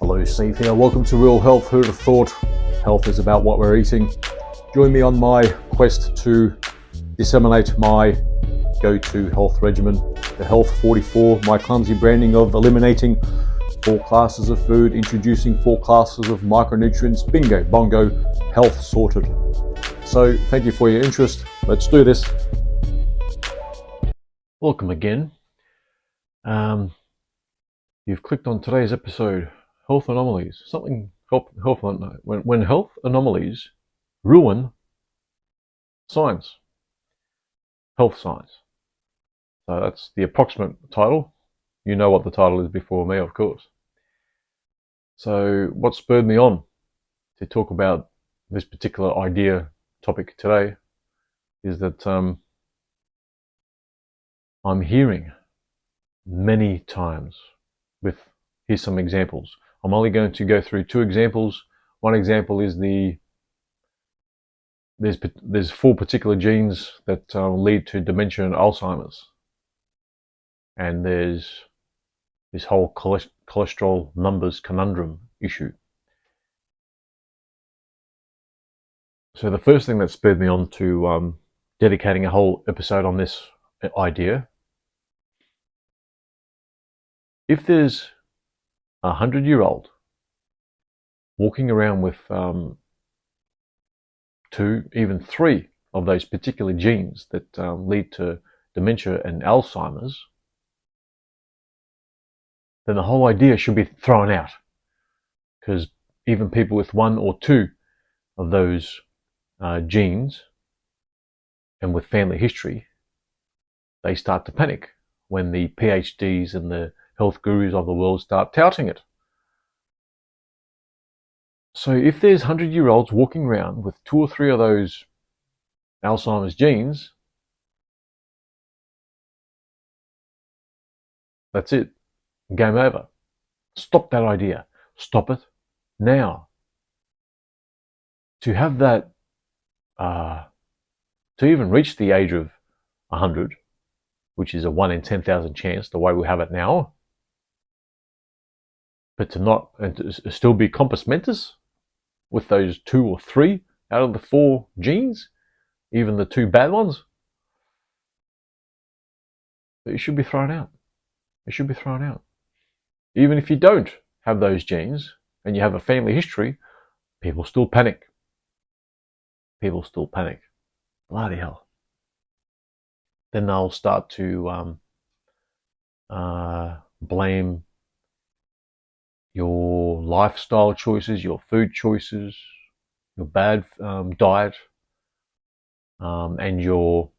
Hello, Steve here. Welcome to Real Health. Who'd have thought health is about what we're eating? Join me on my quest to disseminate my go-to health regimen, the Health 44, my clumsy branding of eliminating 4 classes of food, introducing 4 classes of micronutrients. Bingo, bongo, health sorted. So thank you for your interest. Let's do this. Welcome again. You've clicked on today's episode, Health Anomalies. When health anomalies ruin science, health science. So that's the approximate title. You know what the title is before me, of course. So what spurred me on to talk about this particular topic today is that I'm hearing many times here's some examples. I'm only going to go through 2 examples. One example is there's 4 particular genes that lead to dementia and Alzheimer's, and there's this whole cholesterol numbers conundrum issue. So the first thing that spurred me on to dedicating a whole episode on this idea, if there's a 100-year-old walking around with 2, even 3 of those particular genes that lead to dementia and Alzheimer's, then the whole idea should be thrown out, because even people with 1 or 2 of those genes and with family history, they start to panic when the PhDs and the health gurus of the world start touting it. So if there's 100-year-olds walking around with 2 or 3 of those Alzheimer's genes, that's it. Game over. Stop that idea. Stop it now. To have that, to even reach the age of 100, which is a 1 in 10,000 chance, the way we have it now, but to still be compos mentis with those 2 or 3 out of the 4 genes, even the 2 bad ones, it should be thrown out. It should be thrown out. Even if you don't have those genes and you have a family history, people still panic. People still panic. Bloody hell. Then they'll start to blame your lifestyle choices, your food choices, your bad diet, and your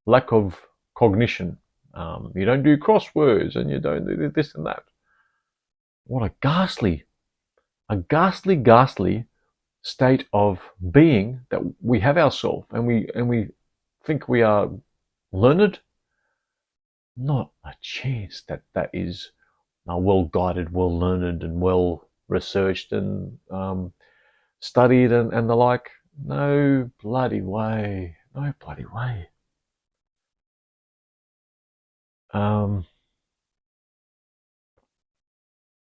lack of cognition. You don't do crosswords and you don't do this and that. What a ghastly state of being that we have ourselves, and we think we are learned. Not a chance that is well guided, well learned, and well researched and studied and the like. No bloody way. No bloody way.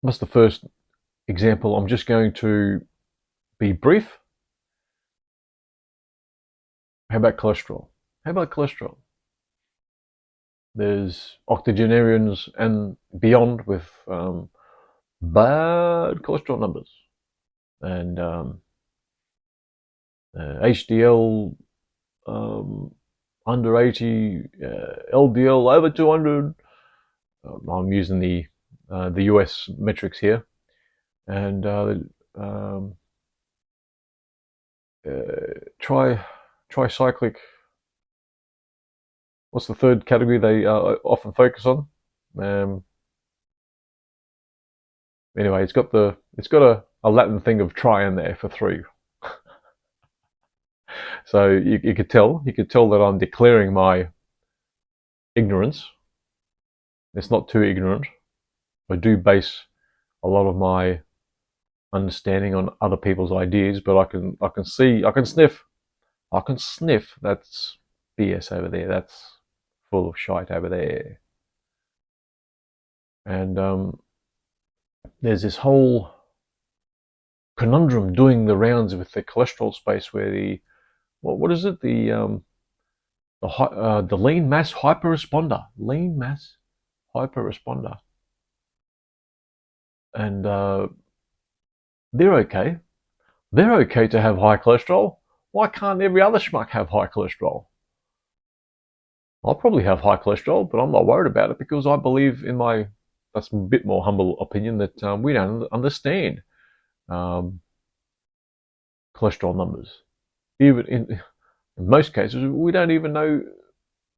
That's the first example. I'm just going to be brief. How about cholesterol? There's octogenarians and beyond with bad cholesterol numbers, and HDL under 80, LDL over 200. I'm using the US metrics here, and tricyclic. What's the third category they often focus on? Anyway, it's got a Latin thing of tri in there for 3. So you could tell that I'm declaring my ignorance. It's not too ignorant. I do base a lot of my understanding on other people's ideas, but I can sniff that's BS over there. That's full of shite over there. And there's this whole conundrum doing the rounds with the cholesterol space, where the what is it, the lean mass hyperresponder, and they're okay. They're okay to have high cholesterol. Why can't every other schmuck have high cholesterol? I'll probably have high cholesterol, but I'm not worried about it because I believe in my, that's a bit more humble opinion, that we don't understand um, cholesterol numbers. Even in most cases, we don't even know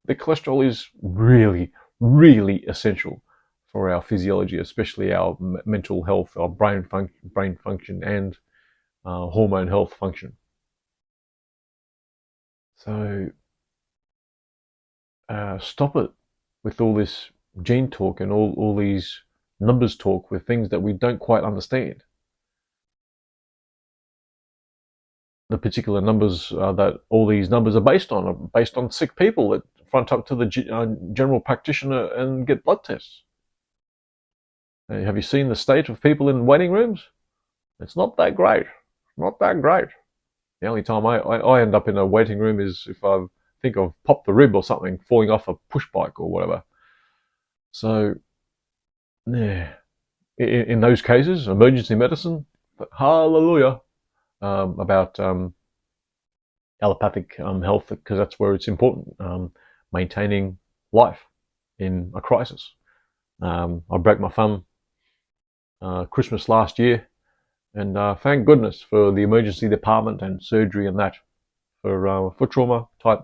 that cholesterol is really, really essential for our physiology, especially our mental health, our brain function, and hormone health function. So stop it with all this gene talk and all these numbers talk with things that we don't quite understand. The particular numbers that all these numbers are based on sick people that front up to the general practitioner and get blood tests. Have you seen the state of people in waiting rooms? It's not that great. Not that great. The only time I end up in a waiting room is if I think I've popped the rib or something, falling off a push bike or whatever. So, yeah, in those cases, emergency medicine, hallelujah, about allopathic health, because that's where it's important, maintaining life in a crisis. I broke my thumb Christmas last year, and thank goodness for the emergency department and surgery and that for trauma type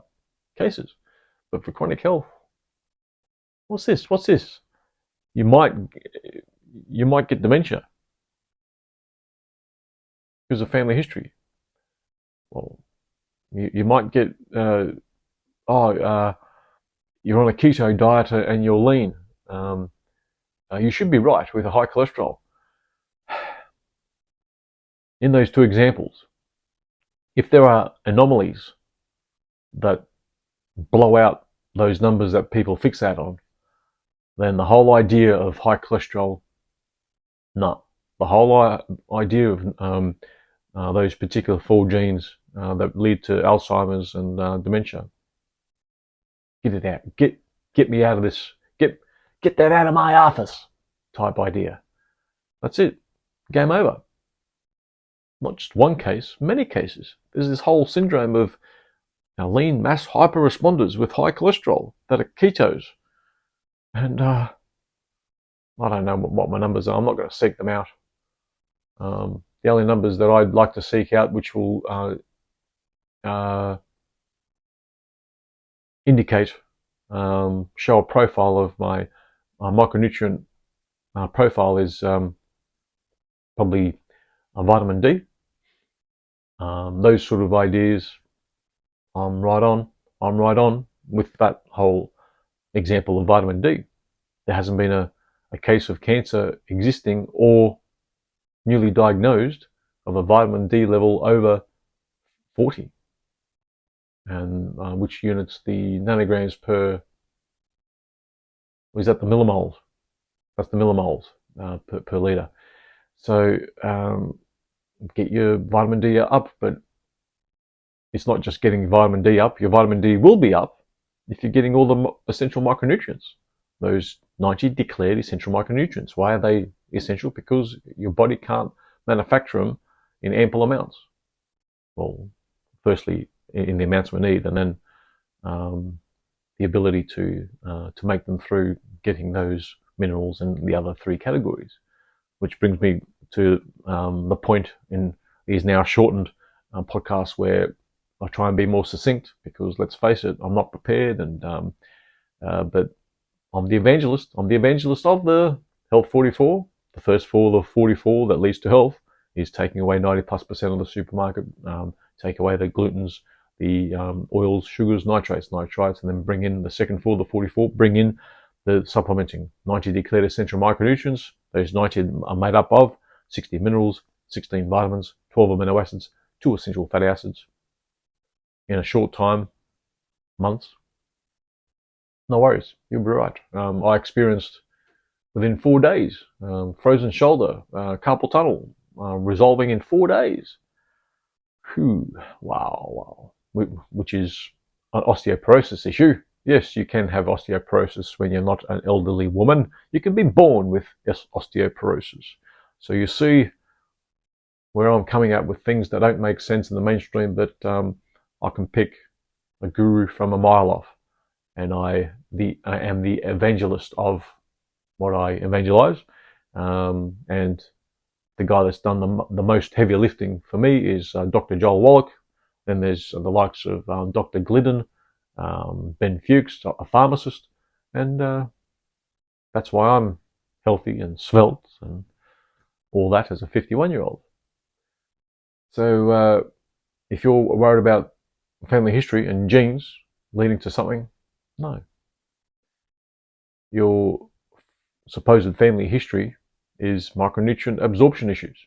cases. But for chronic health, what's this? You might get dementia because of family history. Well, you might get you're on a keto diet and you're lean. You should be right with a high cholesterol. In those two examples, if there are anomalies that blow out those numbers that people fixate on, then the whole idea of high cholesterol, no. The whole idea of those particular 4 genes that lead to Alzheimer's and dementia, get it out. Get me out of this. Get that out of my office type idea. That's it. Game over. Not just one case, many cases. There's this whole syndrome of lean mass hyperresponders with high cholesterol that are ketos. And I don't know what my numbers are. I'm not going to seek them out. The only numbers that I'd like to seek out, which will indicate, show a profile of my micronutrient profile, is probably vitamin D. Those sort of ideas, I'm right on with that whole example of vitamin D. There hasn't been a case of cancer existing or newly diagnosed of a vitamin D level over 40, and which units the nanograms per, is that the millimoles? That's the millimoles per litre. So get your vitamin D up, but it's not just getting vitamin D up. Your vitamin D will be up if you're getting all the essential micronutrients, those 90 declared essential micronutrients. Why are they essential? Because your body can't manufacture them in ample amounts. Well, firstly, in the amounts we need, and then the ability to make them through getting those minerals in the other 3 categories. Which brings me to the point in these now shortened podcasts where I try and be more succinct, because let's face it, I'm not prepared, and but I'm the evangelist. I'm the evangelist of the Health 44. The first 4 of the 44 that leads to health is taking away 90+% of the supermarket, take away the glutens, the oils, sugars, nitrates, and then bring in the second 4 of the 44, bring in the supplementing 90 declared essential micronutrients. Those 90 are made up of 60 minerals, 16 vitamins, 12 amino acids, 2 essential fatty acids. In a short time, months, no worries, you'll be right. I experienced within 4 days frozen shoulder, carpal tunnel, resolving in 4 days. Whew, wow. Which is an osteoporosis issue. Yes, you can have osteoporosis when you're not an elderly woman. You can be born with osteoporosis. So you see where I'm coming up with things that don't make sense in the mainstream, but I can pick a guru from a mile off, and I am the evangelist of what I evangelize, and the guy that's done the most heavy lifting for me is Dr. Joel Wallach. Then there's the likes of Dr. Glidden, Ben Fuchs, a pharmacist, and that's why I'm healthy and svelte and all that as a 51-year-old. So if you're worried about family history and genes leading to something, no. Your supposed family history is micronutrient absorption issues.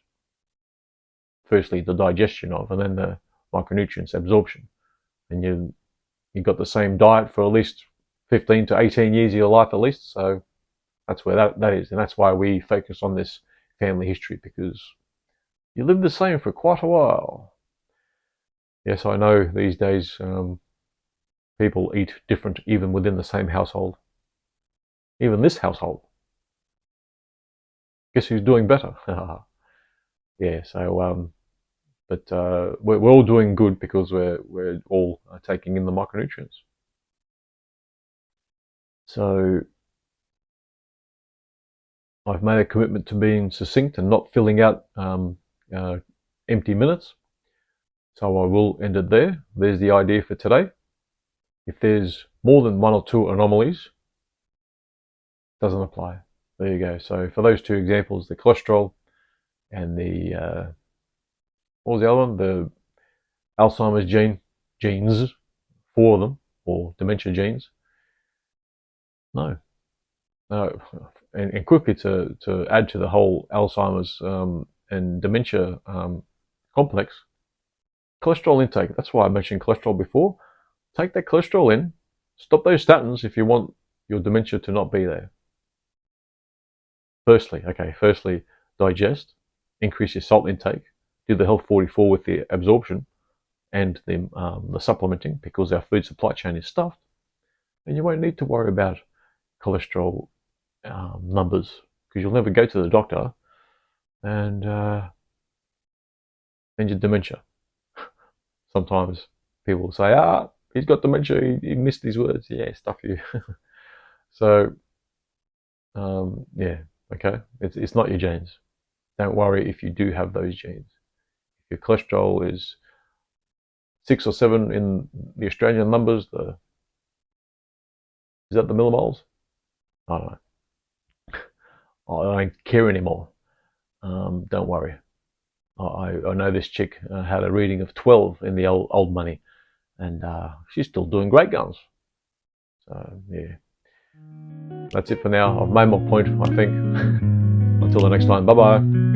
Firstly, the digestion of, and then the micronutrients absorption. And you got the same diet for at least 15 to 18 years of your life at least. So that's where that is. And that's why we focus on this family history, because you live the same for quite a while. Yes, I know these days people eat different even within the same household. Even this household. Guess who's doing better? Yeah, so but we're all doing good because we're all taking in the micronutrients. So I've made a commitment to being succinct and not filling out empty minutes. So I will end it there. There's the idea for today. If there's more than one or two anomalies, doesn't apply. There you go. So for those two examples, the cholesterol and the what was the other one? The Alzheimer's genes, 4 of them, or dementia genes. No. And quickly to add to the whole Alzheimer's and dementia complex, cholesterol intake. That's why I mentioned cholesterol before. Take that cholesterol in. Stop those statins if you want your dementia to not be there. Firstly, digest, increase your salt intake, do the Health 44 with the absorption and the supplementing, because our food supply chain is stuffed, and you won't need to worry about cholesterol numbers, because you'll never go to the doctor and your dementia. Sometimes people will say, he's got dementia, he missed these words. Yeah, stuff you. So, yeah, okay, it's not your genes. Don't worry if you do have those genes. If your cholesterol is 6 or 7 in the Australian numbers, is that the millimoles? I don't know. I don't care anymore. Don't worry. I know this chick had a reading of 12 in the old money, and she's still doing great guns. So yeah, that's it for now. I've made my point, I think. Until the next time, bye bye.